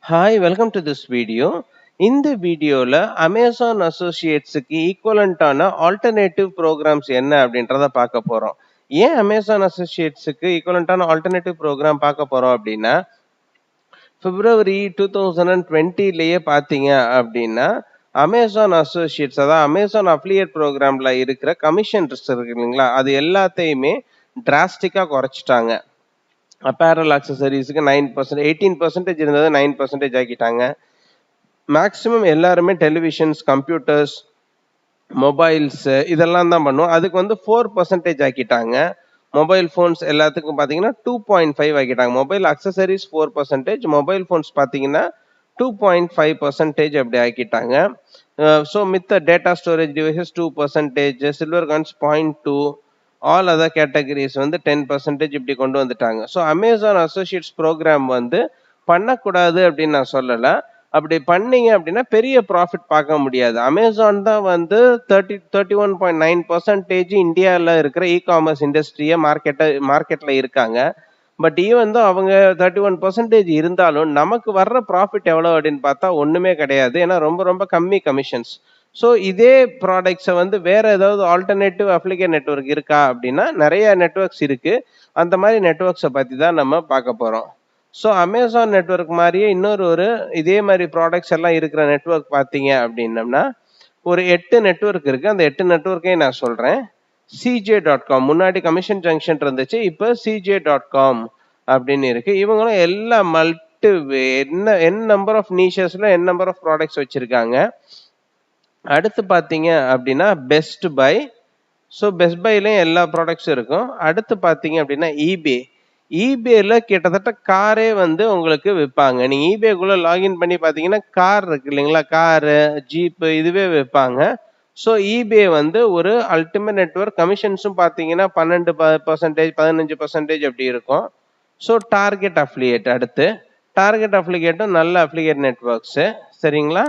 Hi, welcome to this video. இந்த வீடியோல Amazon Associatesக்கு ஈக்குவலண்டான alternative programs என்ன அப்படின்றத பார்க்க போறோம். ஏன் Amazon Associatesக்கு ஈக்குவலண்டான ஆல்டர்னேட்டிவ் ப்ரோக்ராம் பார்க்க போறோம் அப்படின்னா, பிப்ரவரி 2020லயே பார்த்தீங்க அப்படின்னா, Amazon Associates அதாவது Amazon அஃபிலியேட் ப்ரோக்ராம்ல இருக்கிற கமிஷன்ஸ் இருக்கு இல்லைங்களா? அது எல்லாத்தையுமே டிராஸ்டிக்கா குறைச்சிட்டாங்க. அப்பேரல் ஆக்சஸரீஸ்க்கு 9% 18% இருந்தது 9% ஆக்கிட்டாங்க. மேக்ஸிமம் எல்லாருமே டெலிவிஷன்ஸ், கம்ப்யூட்டர்ஸ், மொபைல்ஸ் இதெல்லாம் தான் பண்ணுவோம். அதுக்கு வந்து 4% ஆக்கிட்டாங்க. மொபைல் ஃபோன்ஸ் எல்லாத்துக்கும் பார்த்தீங்கன்னா 2.5 ஆக்கிட்டாங்க. மொபைல் அக்சஸரீஸ் 4%, மொபைல் ஃபோன்ஸ் பார்த்தீங்கன்னா 2.5% அப்படி ஆக்கிட்டாங்க. ஸோ மித்த data storage devices 2%, silver coins 0.2, all other categories வந்து 10% இப்படி கொண்டு வந்துட்டாங்க. ஸோ அமேசான் அசோசியேட்ஸ் ப்ரோக்ராம் வந்து பண்ணக்கூடாது அப்படின்னு நான் சொல்லலை. அப்படி பண்ணீங்க அப்படின்னா பெரிய ப்ராஃபிட் பார்க்க முடியாது. அமேசான் தான் வந்து 31.9% இந்தியாவில் இருக்கிற இ காமர்ஸ் இண்டஸ்ட்ரியை மார்க்கெட்டில் இருக்காங்க. பட் ஈவன் தான் அவங்க 31% இருந்தாலும் நமக்கு வர்ற ப்ராஃபிட் எவ்வளோ அப்படின்னு பார்த்தா ஒன்றுமே கிடையாது. ஏன்னா ரொம்ப ரொம்ப கம்மி கமிஷன்ஸ். ஸோ இதே ப்ராடக்ட்ஸை வந்து வேற ஏதாவது ஆல்டர்னேட்டிவ் அப்ளிகேட் நெட்வொர்க் இருக்கா அப்படின்னா நிறைய நெட்வொர்க்ஸ் இருக்கு. அந்த மாதிரி நெட்வொர்க்ஸை பற்றி தான் நம்ம பார்க்க போகிறோம். ஸோ அமேசான் நெட்வொர்க் மாதிரியே இன்னொரு இதே மாதிரி ப்ராடக்ட்ஸ் எல்லாம் இருக்கிற நெட்வொர்க் பார்த்தீங்க அப்படின்னம்னா ஒரு 8 நெட்வொர்க் இருக்கு. அந்த 8 நெட்வொர்க்கையும் நான் சொல்றேன். CJ.com முன்னாடி கமிஷன் ஜங்ஷன் இருந்துச்சு. இப்போ CJ.com அப்படின்னு இருக்கு. இவங்களும் எல்லா n நம்பர் ஆஃப் நீஷஸ்ல n நம்பர் ஆஃப் ப்ராடக்ட்ஸ் வச்சிருக்காங்க. அடுத்து பார்த்தீங்க அப்படின்னா பெஸ்ட் பை. ஸோ பெஸ்ட் பைலையும் எல்லா ப்ராடக்ட்ஸும் இருக்கும். அடுத்து பார்த்தீங்க அப்படின்னா eBay. eBayல கிட்டத்தட்ட காரே வந்து உங்களுக்கு விற்பாங்க. நீங்க eBayக்குள்ள லாகின் பண்ணி பார்த்தீங்கன்னா கார் இருக்கு இல்லைங்களா? காரு, ஜீப்பு இதுவே விற்பாங்க. ஸோ eBay வந்து ஒரு அல்டிமேட் நெட்வொர்க். கமிஷன்ஸும் பார்த்தீங்கன்னா 12% 15% அப்படி இருக்கும். ஸோ டார்கெட் அஃபிலியேட் அடுத்து. டார்கெட் அஃபிலியேட்டும் நல்ல அஃபிலியேட் நெட்வொர்க்ஸு. சரிங்களா?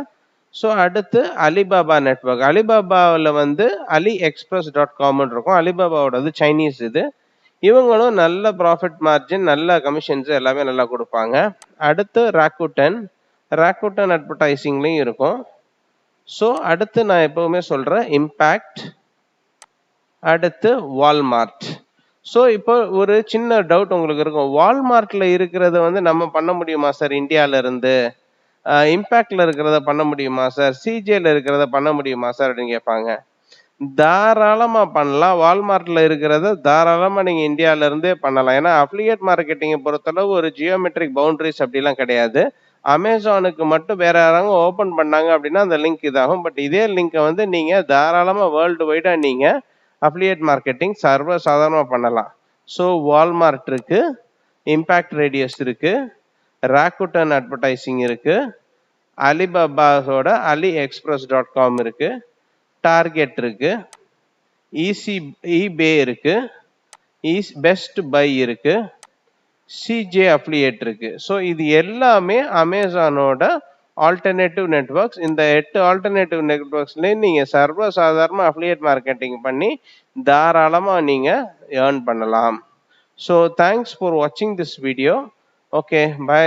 ஸோ அடுத்து அலிபாபா நெட்வொர்க். அலிபாபாவில் வந்து AliExpress.com இருக்கும். அலிபாபாவோடது சைனீஸ் இது. இவங்களும் நல்ல ப்ராஃபிட் மார்ஜின், நல்ல கமிஷன்ஸ் எல்லாமே நல்லா கொடுப்பாங்க. அடுத்து ராக்குட்டன். ராக்குட்டன் அட்வர்டைசிங்லையும் இருக்கும். ஸோ அடுத்து நான் எப்பவுமே சொல்றேன் இம்பேக்ட். அடுத்து வால்மார்ட். ஸோ இப்போ ஒரு சின்ன டவுட் உங்களுக்கு இருக்கும். வால்மார்ட்ல இருக்கிறத வந்து நம்ம பண்ண முடியுமா சார் இந்தியால இருந்து? இம்பேக்ட்ல இருக்கிறத பண்ண முடியுமா சார்? சிஜேல இருக்கிறத பண்ண முடியுமா சார் அப்படின்னு கேட்பாங்க. தாராளமா பண்ணலாம். வால்மார்ட்ல இருக்கிறத தாராளமா நீங்க இந்தியால இருந்தே பண்ணலாம். ஏன்னா அஃபிலியேட் மார்க்கெட்டிங்கை பொறுத்தளவு ஒரு ஜியோமெட்ரிக் பவுண்டரிஸ் அப்படிலாம் கிடையாது. அமேசானுக்கு மட்டும் வேற யாராவது ஓபன் பண்ணாங்க அப்படின்னா அந்த லிங்க் இதாகும். பட் இதே லிங்கை வந்து நீங்க தாராளமா வேர்ல்டு வைடா நீங்க அஃபிலியேட் மார்க்கெட்டிங் சர்வ சாதாரணமா பண்ணலாம். ஸோ வால்மார்ட் இருக்கு, இம்பாக்ட் ரேடியஸ் இருக்கு, ராக்குட்டன் அட்வர்டைசிங் இருக்கு, அலிபாபாஸோட AliExpress.com இருக்கு, டார்கெட் இருக்கு, eBay இருக்கு, பெஸ்ட் பை இருக்கு, சிஜே அஃபிலியேட் இருக்கு. ஸோ இது எல்லாமே அமேசானோட ஆல்டர்னேட்டிவ் நெட்வொர்க்ஸ். இந்த 8 ஆல்டர்னேட்டிவ் நெட்வொர்க்ஸ்லேயும் நீங்கள் சர்வ சாதாரண அஃபிலியேட் மார்க்கெட்டிங் பண்ணி தாராளமாக நீங்கள் ஏர்ன் பண்ணலாம். ஸோ தேங்க்ஸ் ஃபார் வாட்சிங் திஸ் வீடியோ. Okay, by.